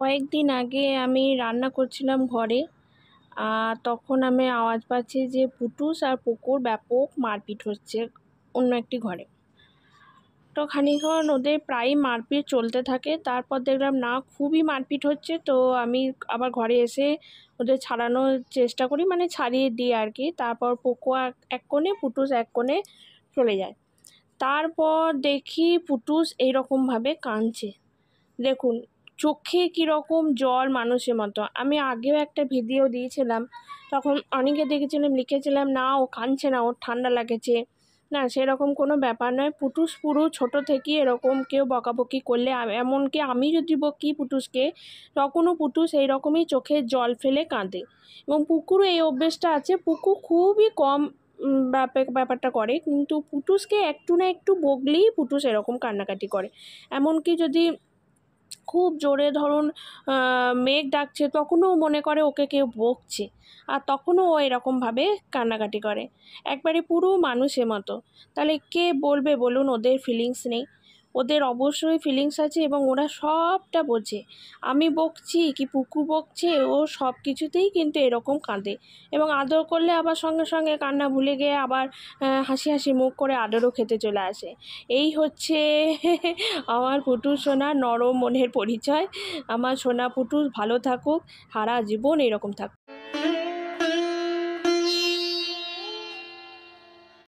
কয়েকদিন আগে আমি রান্না করছিলাম ঘরে। তখন আমি আওয়াজ পাচ্ছি যে পুটুস আর পুকুর ব্যাপক মারপিট হচ্ছে অন্য একটি ঘরে। তো খানিকক্ষণ ওদের প্রায়ই মারপিট চলতে থাকে। তারপর দেখলাম না, খুবই মারপিট হচ্ছে। তো আমি আবার ঘরে এসে ওদের ছাড়ানোর চেষ্টা করি, মানে ছাড়িয়ে দিই আর কি। তারপর পুকু এক কোণে, পুটুস এক কোণে চলে যায়। তারপর দেখি পুটুস এইরকমভাবে কাঁদছে। দেখুন, চোখে কীরকম জল মানুষের মতো। আমি আগেও একটা ভিডিও দিয়েছিলাম, তখন অনেকে দেখেছিলাম লিখেছিলাম না ও কাঁদছে না, ওর ঠান্ডা লাগেছে। না, সেরকম কোনো ব্যাপার নয়। পুটুস পুরো ছোটো থেকেই এরকম কেউ বকাবকি করলে, এমনকি আমি যদি বকি পুটুসকে, তখনও পুটুস এইরকমই চোখে জল ফেলে কাঁদে। এবং পুকুরও এই অভ্যেসটা আছে। পুকু খুবই কম ব্যাপারটা করে, কিন্তু পুটুসকে একটু না একটু বকলেই পুটুস এরকম কান্নাকাটি করে। এমনকি যদি খুব জোরে ধরুন মেঘ ডাকছে, তখনও মনে করে ওকে কেউ বকছে, আর তখনও ও এরকমভাবে কান্নাকাটি করে, একবারে পুরো মানুষের মতো। তাহলে কে বলবে বলুন ওদের ফিলিংস নেই? ওদের অবশ্যই ফিলিংস আছে এবং ওরা সবটা বোঝে। আমি বকছি কি পুকু বকছে, ও সব কিছুতেই কিন্তু এরকম কাঁদে। এবং আদর করলে আবার সঙ্গে সঙ্গে কান্না ভুলে গিয়ে আবার হাসি হাসি মুখ করে আদরও খেতে চলে আসে। এই হচ্ছে আমার পুটু সোনা নরম মনের পরিচয়। আমার সোনা পুটু ভালো থাকুক, সারা জীবন এরকম থাকুক।